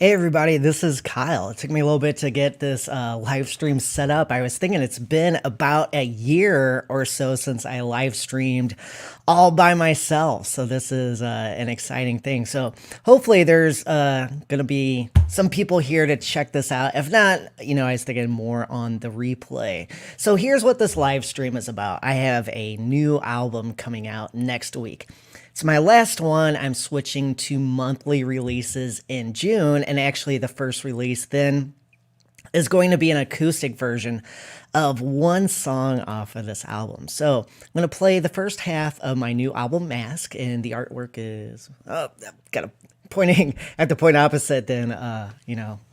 Hey everybody, this is Kyle. It took me a little bit to get this live stream set up. I was thinking it's been about a year or so since I live streamed all by myself. So this is an exciting thing. So hopefully there's going to be some people here to check this out. If not, I was thinking more on the replay. So here's what this live stream is about. I have a new album coming out next week. It's my last one. I'm switching to monthly releases in June, and actually the first release then is going to be an acoustic version of one song off of this album. So I'm going to play the first half of my new album, Mask, and the artwork is, got a pointing at the point opposite than,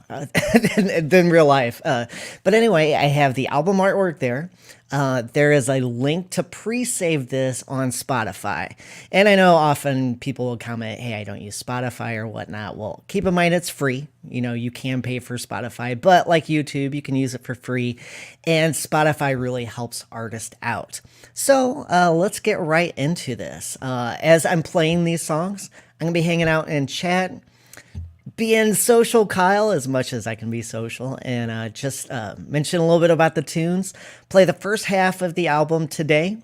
than real life. But anyway, I have the album artwork there. There is a link to pre-save this on Spotify. And I know often people will comment, hey, I don't use Spotify or whatnot. Well, keep in mind it's free. You can pay for Spotify, but like YouTube, you can use it for free. And Spotify really helps artists out. So let's get right into this. As I'm playing these songs, I'm going to be hanging out in chat, being social Kyle as much as I can be social, and just mention a little bit about the tunes. Play the first half of the album today.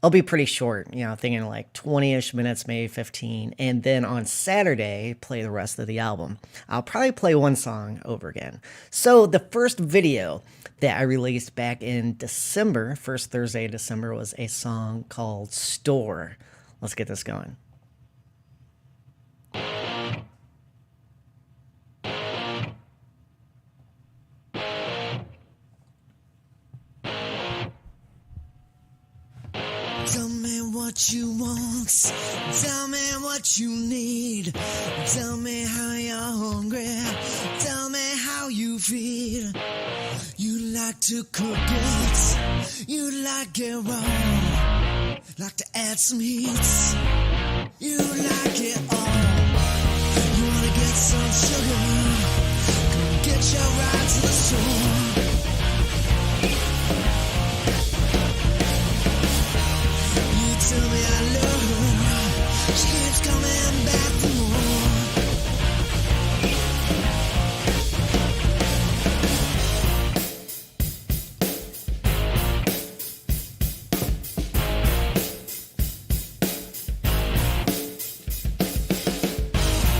I'll be pretty short, thinking like 20-ish minutes, maybe 15. And then on Saturday, play the rest of the album. I'll probably play one song over again. So the first video that I released back in December, first Thursday of December, was a song called Store. Let's get this going. Tell me what you want, tell me what you need, tell me how you're hungry, tell me how you feel. You like to cook it, you like it raw, like to add some heat, you like it all. You wanna get some sugar, come get your ride to the store. Tell me I love her, she keeps coming back for more.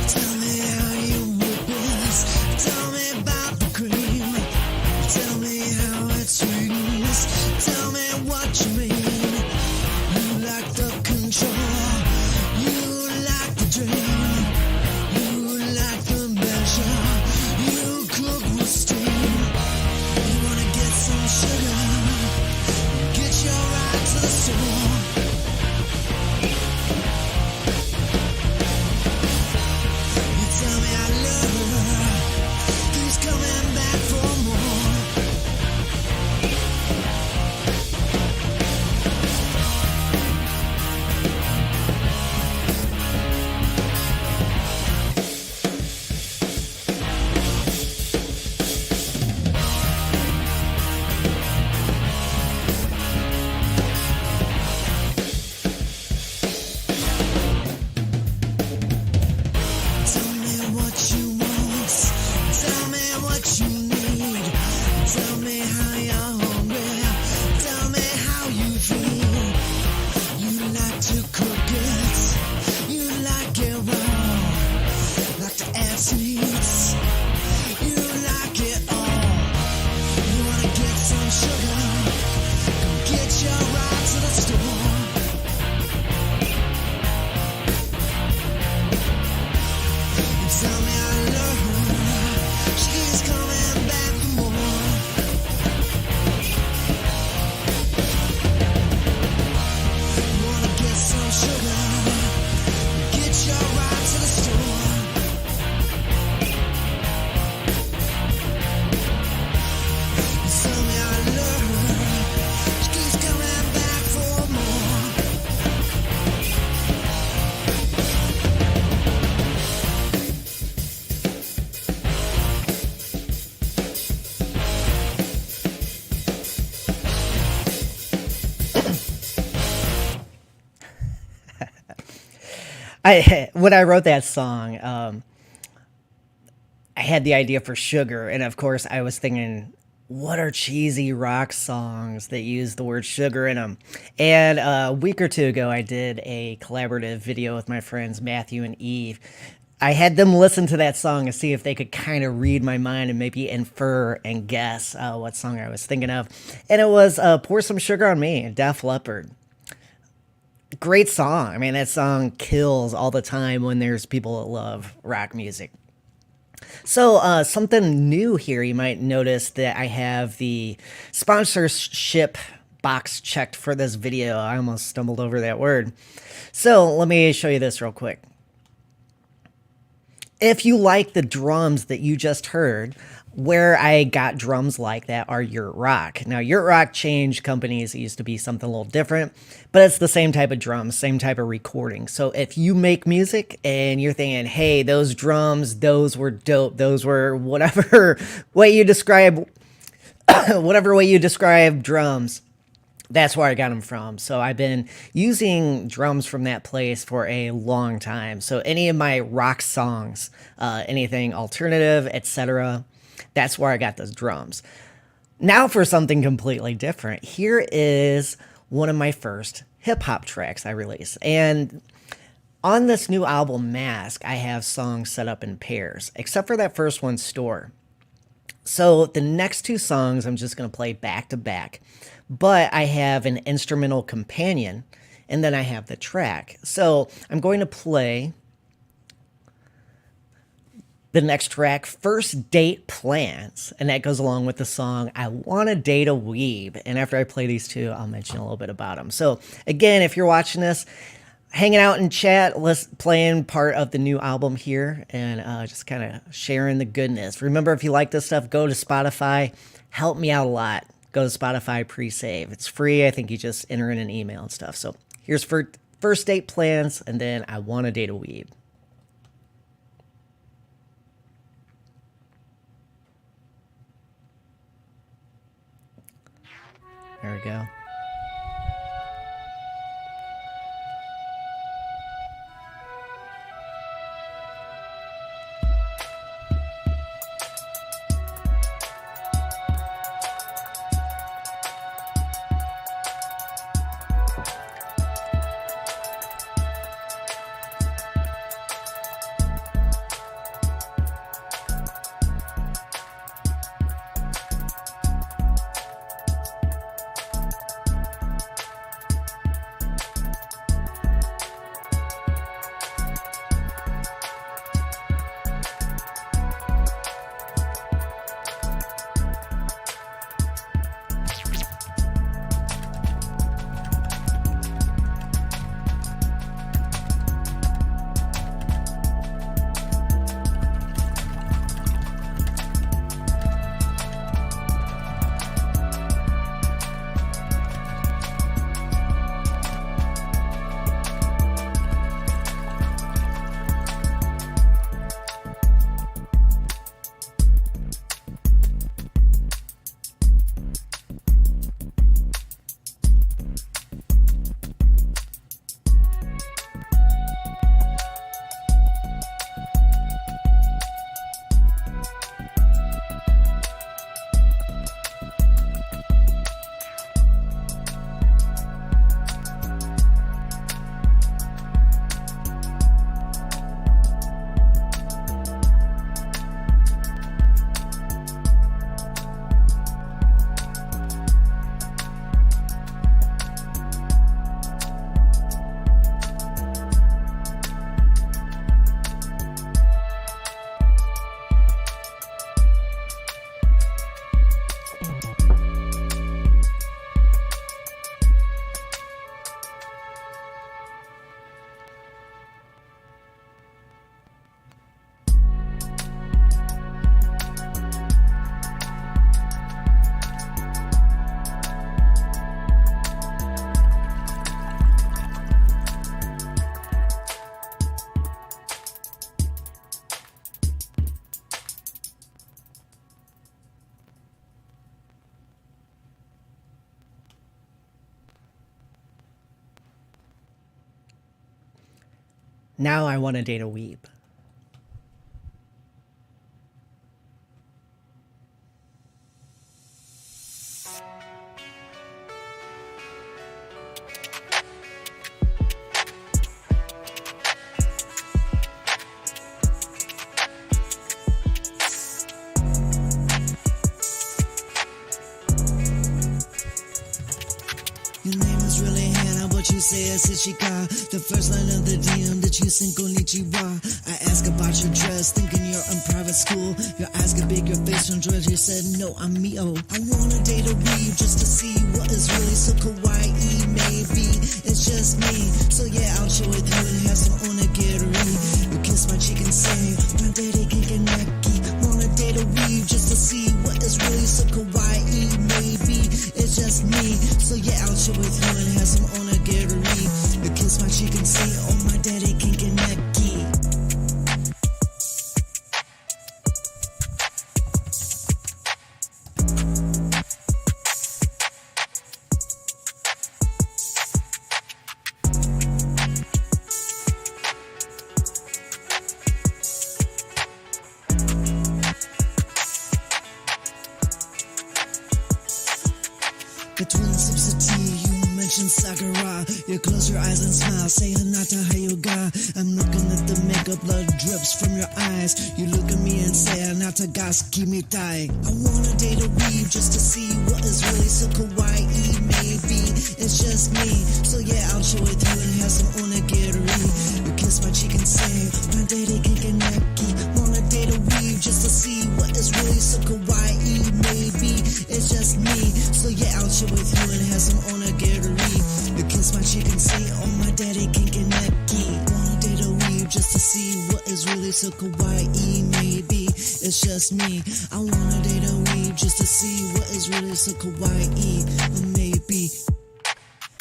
Tell me how you whip it, tell me about the cream, tell me how it sweetens, tell me what you mean. You like the control, you like the dream, you like the measure, you cook with steam. You wanna get some sugar, get your ride to the store. You tell me I love her, keeps coming back for more. When I wrote that song, I I had the idea for Sugar, and of course, I was thinking, what are cheesy rock songs that use the word sugar in them? And a week or two ago, I did a collaborative video with my friends Matthew and Eve. I had them listen to that song and see if they could kind of read my mind and maybe infer and guess what song I was thinking of. And it was Pour Some Sugar on Me, Def Leppard. Great song. I mean, that song kills all the time when there's people that love rock music. So, something new here, you might notice that I have the sponsorship box checked for this video. I almost stumbled over that word. So, let me show you this real quick. If you like the drums that you just heard, where I got drums like that are Yurt Rock. Now, Yurt Rock changed companies. It used to be something a little different, but it's the same type of drums, same type of recording. So if you make music and you're thinking, hey, those drums, those were dope, those were whatever way you describe, whatever way you describe drums, that's where I got them from. So I've been using drums from that place for a long time. So any of my rock songs, anything alternative, etc., that's where I got those drums. Now for something completely different. Here is one of my first hip hop tracks I released. And on this new album, Mask, I have songs set up in pairs, except for that first one, Store. So the next two songs I'm just going to play back to back. But I have an instrumental companion, and then I have the track. So I'm going to play the next track, First Date Plans, and that goes along with the song I Wanna Date a Weeb. And after I play these two, I'll mention a little bit about them. So again, if you're watching this, hanging out in chat, playing part of the new album here, and just kind of sharing the goodness. Remember, if you like this stuff, go to Spotify. Help me out a lot. Go to Spotify pre-save. It's free. I think you just enter in an email and stuff. So here's First Date Plans, and then I Wanna Date a Weeb. There we go. Now I Wanna Date a Weeb. Sishika. The first line of the DM that you sing konnichiwa. I ask about your dress, thinking you're in private school. Your eyes get big, your face from dress. You said, no, I'm Mio. I wanna date a weave just to see what is really so kawaii. Maybe it's just me. So yeah, I'll chill with you and have some onigiri. You kiss my cheek and say, my daddy kinkaneki. Wanna date a weave just to see what is really so kawaii. Maybe it's just me. So yeah, I'll chill with you and have some onigiri. You kiss my cheek and say, oh my daddy kinkaneki. Between sips of tea, you mention Sakura. You close your eyes and smile, say Hanata Hayuga. I'm looking at the makeup, blood drips from your eyes. You look at me and say Hanata Gas Kimitai. I wanna date a weave just to see what is really so kawaii. Maybe it's just me. So yeah, I'll chill with you and have some onigiri. You kiss my cheek and say, my daddy kinkaneki. Wanna date a weave just to see what is really so kawaii. Maybe it's just me. So yeah, I'll chill with you and have some onigiri. You kiss my cheek and say, oh my daddy kinkaneki. Wanna date a weave just to see what is really so kawaii. Maybe it's just me. I wanna date a weave just to see what is really so kawaii. Or maybe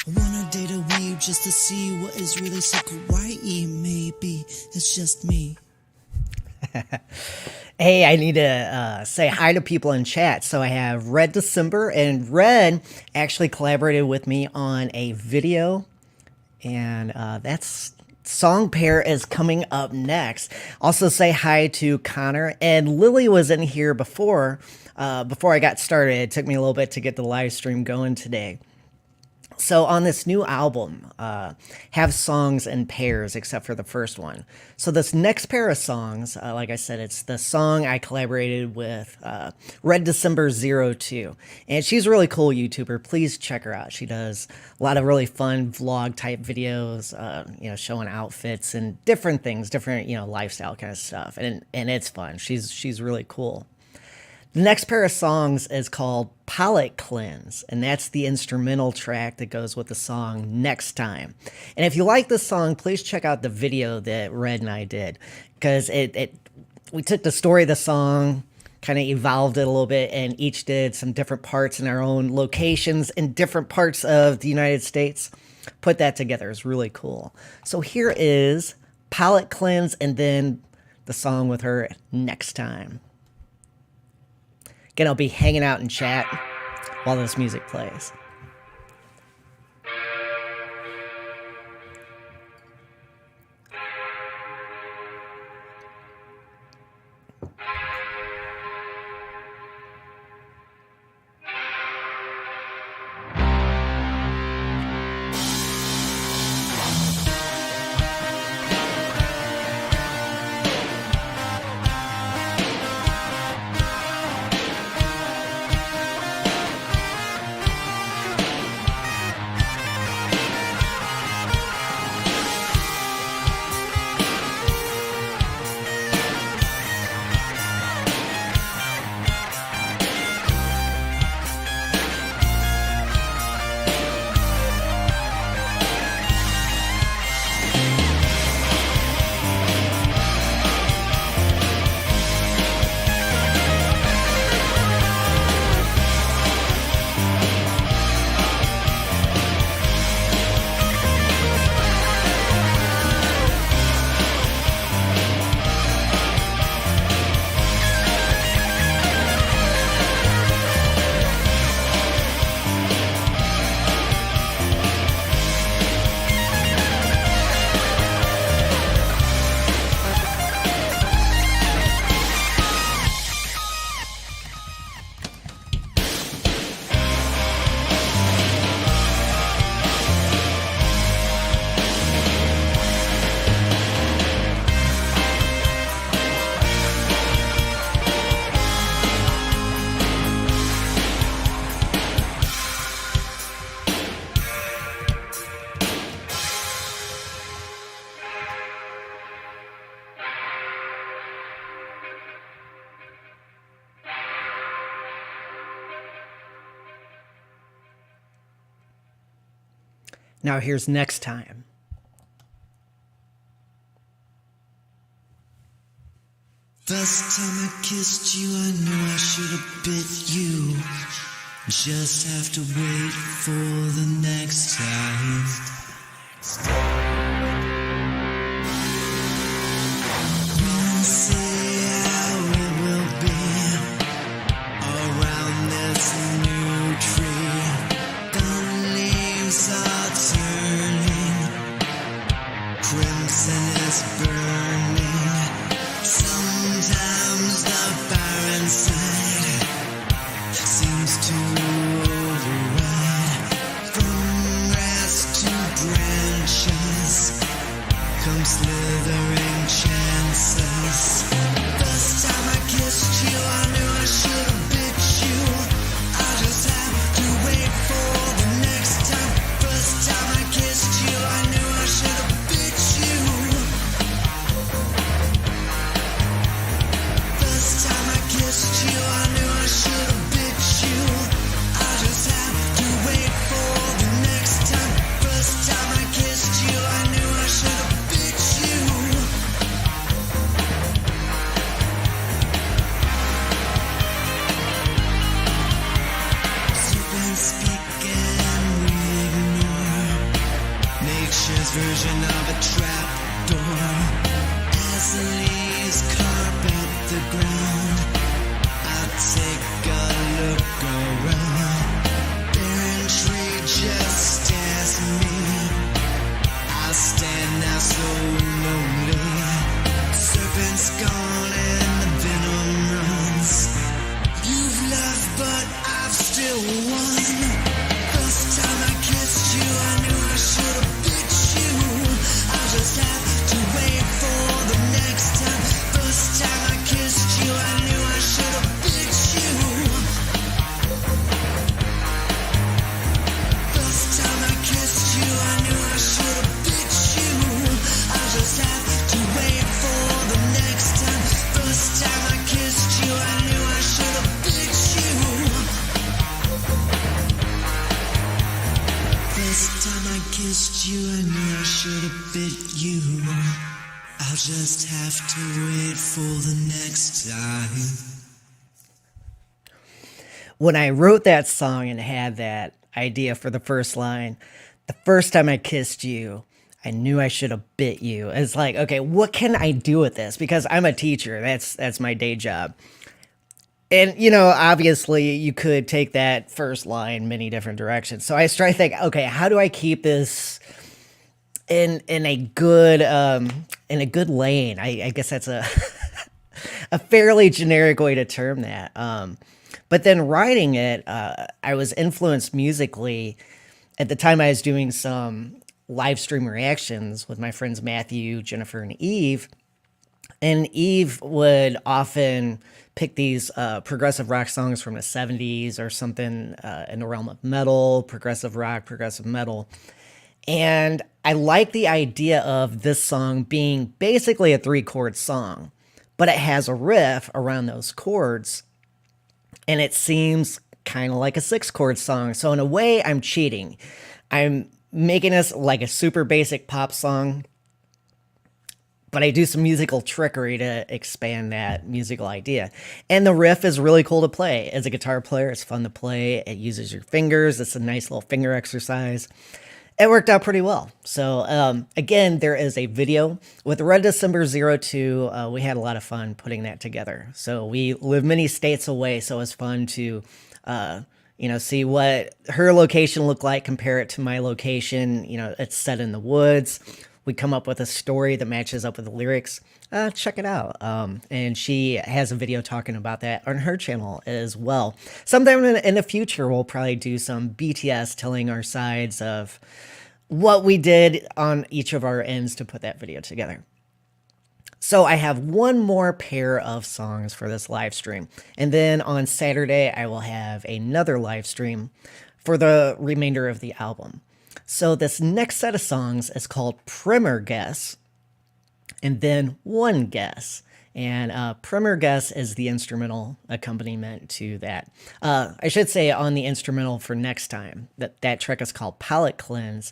I wanna date a weave just to see what is really so kawaii. Maybe it's just me. Hey, I need to say hi to people in chat. So I have Red December, and Red actually collaborated with me on a video, and that's song pair is coming up next. Also say hi to Connor, and Lily was in here before I got started. It took me a little bit to get the live stream going today. So on this new album, have songs in pairs except for the first one. So this next pair of songs, like I said, it's the song I collaborated with Red December 02. And she's a really cool YouTuber. Please check her out. She does a lot of really fun vlog type videos, showing outfits and different things, different, lifestyle kind of stuff. And it's fun. She's really cool. The next pair of songs is called Palette Cleanse, and that's the instrumental track that goes with the song Next Time. And if you like this song, please check out the video that Red and I did, because we took the story of the song, kind of evolved it a little bit, and each did some different parts in our own locations in different parts of the United States. Put that together. It's really cool. So here is Palette Cleanse, and then the song with her, Next Time. Again, I'll be hanging out in chat while this music plays. Now here's Next Time. First time I kissed you, I knew I should have bit you. Just have to wait for the next time. We'll see how it will be around this new tree. The leaves are turning, crimson is burning. Sometimes the barren side seems to override. From grass to branches come slithering chances. First time I kissed you, I knew I should have bit you. I just have to wait for the next time. First time I kissed you, I knew I should have bit you. First time I kissed you, I knew I should have bit you. I just have to wait for the next time. First time I kissed you, I knew I should have bit you. Serpents speak and we ignore nature's version of a trap door. As the leaves carpet the ground, I take a look around. Barren tree just stares at me. I stand now so lonely. Serpent's gone and the venom runs. You've left, but I've still won. First time I kissed you, I knew I should have bit you. I just have to wait for the next time. First time I kissed you, I knew I should have bit you. First time I kissed you, I knew I should have bit you. I just have to wait for the next time. First time I kissed you, I knew I should have bit you. First time I kissed you, I knew I should have bit you. I'll just have to wait for the next time. When I wrote that song and had that idea for the first line, the first time I kissed you, I knew I should have bit you. It's like, okay, what can I do with this? Because I'm a teacher. That's my day job. And, you know, obviously you could take that first line many different directions. So I started thinking, okay, how do I keep this in a good lane? I guess that's a a fairly generic way to term that. But then writing it, I was influenced musically. At the time, I was doing some live stream reactions with my friends Matthew, Jennifer, and Eve. And Eve would often pick these progressive rock songs from the 70s or something in the realm of metal, progressive rock, progressive metal. And I like the idea of this song being basically a 3-chord song, but it has a riff around those chords, and it seems kind of like a 6-chord song. So in a way, I'm cheating. I'm making this like a super basic pop song, but I do some musical trickery to expand that musical idea. And the riff is really cool to play. As a guitar player, it's fun to play. It uses your fingers. It's a nice little finger exercise. It worked out pretty well. So again, there is a video with Red December 02. We had a lot of fun putting that together. So we live many states away, so it was fun to see what her location looked like, compare it to my location. You know, it's set in the woods. We come up with a story that matches up with the lyrics. Check it out. And she has a video talking about that on her channel as well. Sometime in the future, we'll probably do some BTS telling our sides of what we did on each of our ends to put that video together. So I have one more pair of songs for this live stream. And then on Saturday, I will have another live stream for the remainder of the album. So this next set of songs is called Primer Guess, and then One Guess. And Primer Guess is the instrumental accompaniment to that. I should say on the instrumental for Next Time, that track is called Palette Cleanse.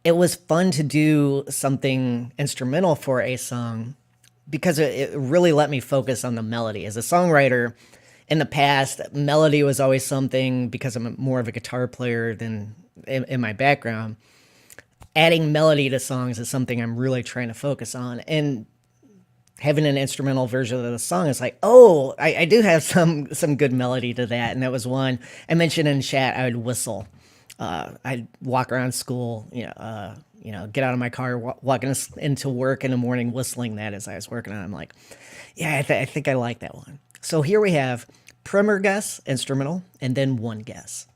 it was fun to do something instrumental for a song because it really let me focus on the melody. As a songwriter, in the past, melody was always something because I'm more of a guitar player than in my background. Adding melody to songs is something I'm really trying to focus on. And having an instrumental version of the song is like, oh, I do have some good melody to that. And that was one I mentioned in chat. I would whistle. I'd walk around school, get out of my car, walking into work in the morning, whistling that as I was working on it. I'm like, yeah, I think I like that one. So here we have primer guess, instrumental, and then one guess.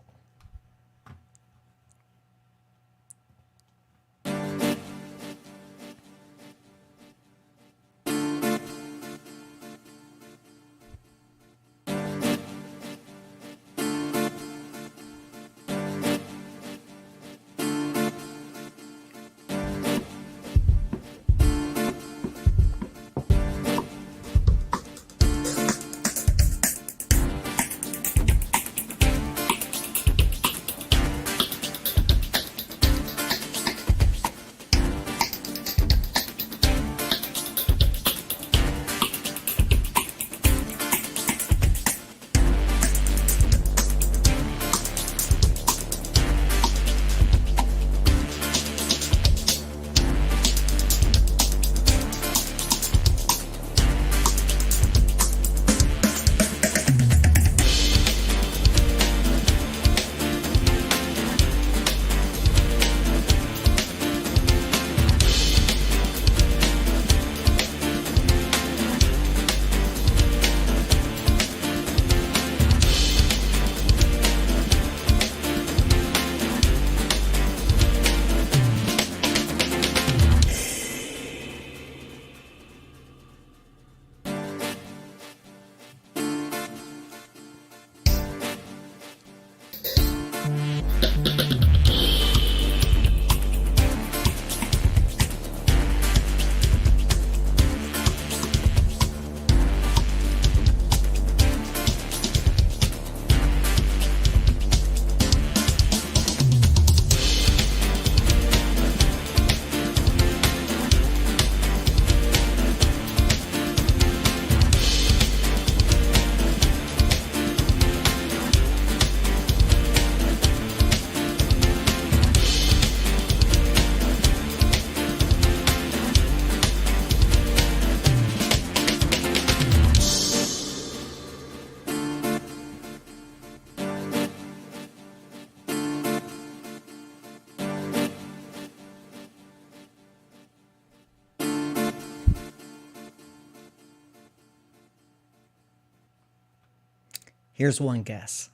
Here's one guess.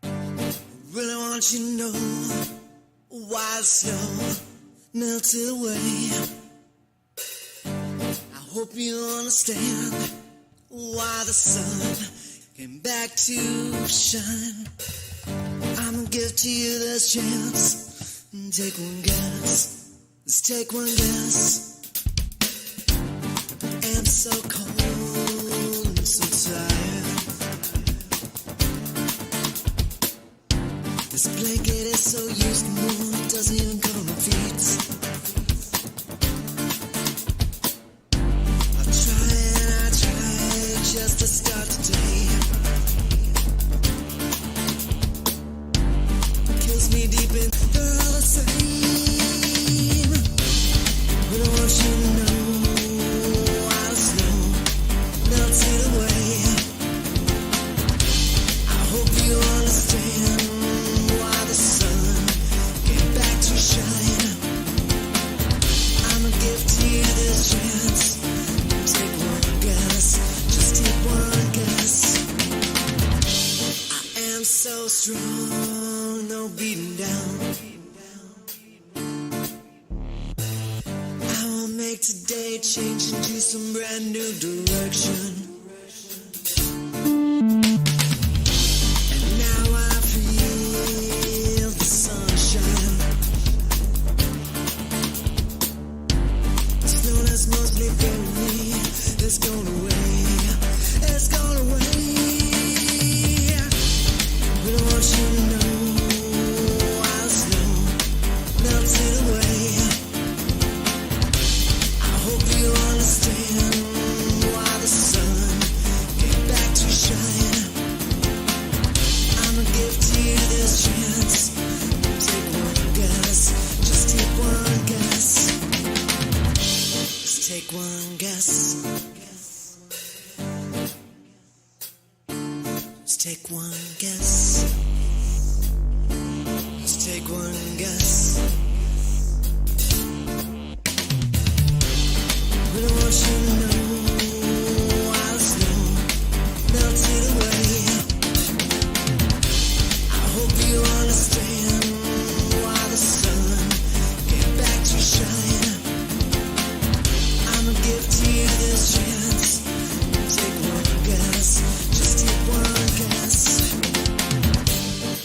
Really want you to know why the snow melted away. I hope you understand why the sun came back to shine. I'm gonna give to you this chance. Take one guess. Let's take one guess. I'm so cold and so tired. This blanket is so used to more, it doesn't even cover my feet. I try just to start today. Kills me deep in, they're all the same. We don't want you to know why the snow melted away. I hope you understand why the sun came back to shine. I'ma give to you this chance. Take one guess, just take one guess. I am so strong, no beating down. I will make today change into some brand new direction. It's gone away, it's gone away. We don't want you to take one guess. Let's take one guess. But I want you to know while the snow melted away. I hope you understand why the sun came back to shine. I'ma give to you this chance. Take one guess, just take one guess.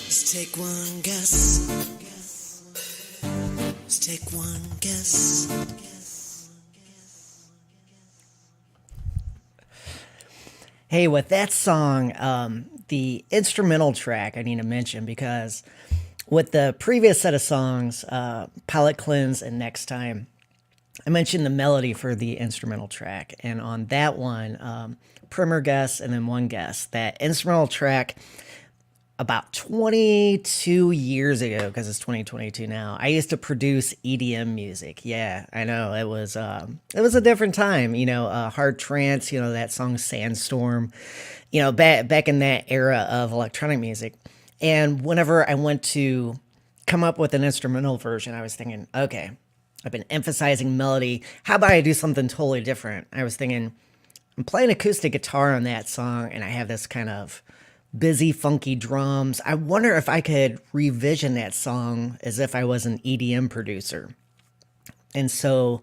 Let's take one guess. Let's take one guess. Hey, with that song, the instrumental track I need to mention because with the previous set of songs, Palette Cleanse and Next Time, I mentioned the melody for the instrumental track. And on that one, primer guess and then one guess. That instrumental track, about 22 years ago, because it's 2022 now, I used to produce EDM music. Yeah, I know it was a different time. Hard trance. That song Sandstorm. Back in that era of electronic music. And whenever I went to come up with an instrumental version, I was thinking, okay, I've been emphasizing melody. How about I do something totally different? I was thinking, I'm playing acoustic guitar on that song, and I have this kind of busy, funky drums. I wonder if I could revision that song as if I was an EDM producer. And so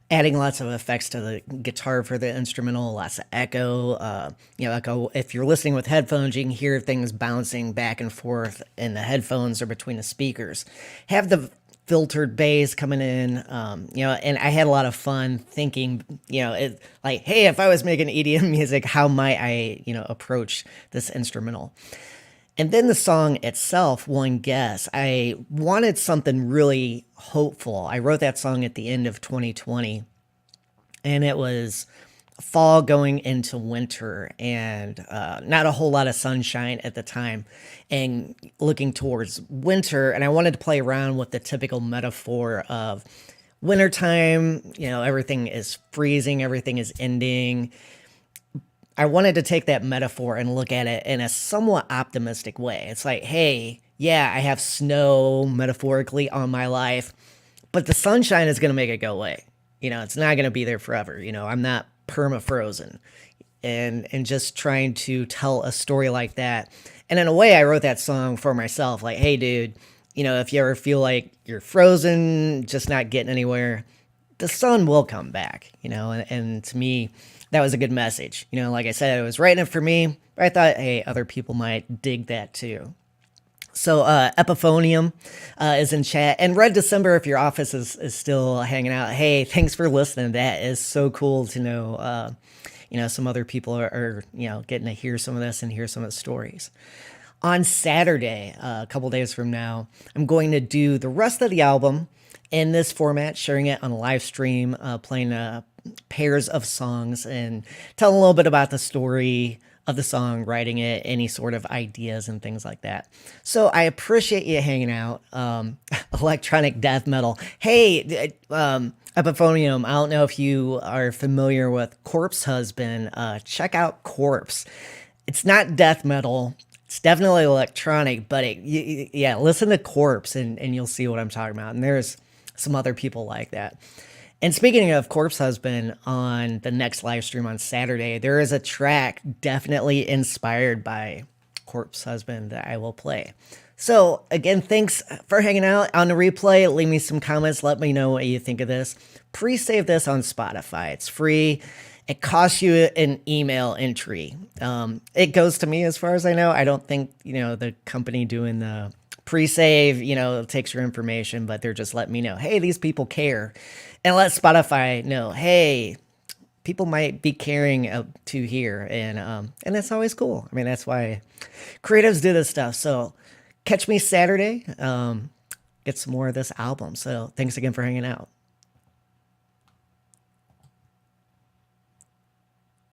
adding lots of effects to the guitar for the instrumental, lots of echo. Echo. If you're listening with headphones, you can hear things bouncing back and forth in the headphones or between the speakers. Have the filtered bass coming in, and I had a lot of fun thinking, hey, if I was making EDM music, how might I, approach this instrumental? And then the song itself, One Guess, I wanted something really hopeful. I wrote that song at the end of 2020, and it was fall going into winter and not a whole lot of sunshine at the time and looking towards winter. And I wanted to play around with the typical metaphor of wintertime. Everything is freezing, everything is ending. I wanted to take that metaphor and look at it in a somewhat optimistic way. It's like, hey, yeah, I have snow metaphorically on my life, but the sunshine is going to make it go away. It's not going to be there forever. I'm not perma-frozen, and just trying to tell a story like that. And in a way, I wrote that song for myself. Like, hey, dude, if you ever feel like you're frozen, just not getting anywhere, the sun will come back, and to me, that was a good message. Like I said, I was writing it for me, but I thought, hey, other people might dig that too. So Epiphonium is in chat. And Red December, if your office is still hanging out, hey, thanks for listening. That is so cool to know, some other people are getting to hear some of this and hear some of the stories. On Saturday, a couple days from now, I'm going to do the rest of the album in this format, sharing it on a live stream, playing pairs of songs and telling a little bit about the story of the song, writing it, any sort of ideas and things like that. So I appreciate you hanging out. Electronic death metal. Hey, Epiphonium, I don't know if you are familiar with Corpse Husband. Check out Corpse. It's not death metal. It's definitely electronic, but listen to Corpse and you'll see what I'm talking about. And there's some other people like that. And speaking of Corpse Husband, on the next live stream on Saturday, there is a track definitely inspired by Corpse Husband that I will play. So again, thanks for hanging out on the replay. Leave me some comments. Let me know what you think of this. Pre-save this on Spotify. It's free. It costs you an email entry. It goes to me as far as I know. I don't think, the company doing the pre-save, takes your information, but they're just letting me know, hey, these people care. And let Spotify know, hey, people might be caring to here. And that's always cool. I mean, that's why creatives do this stuff. So catch me Saturday, get some more of this album. So thanks again for hanging out.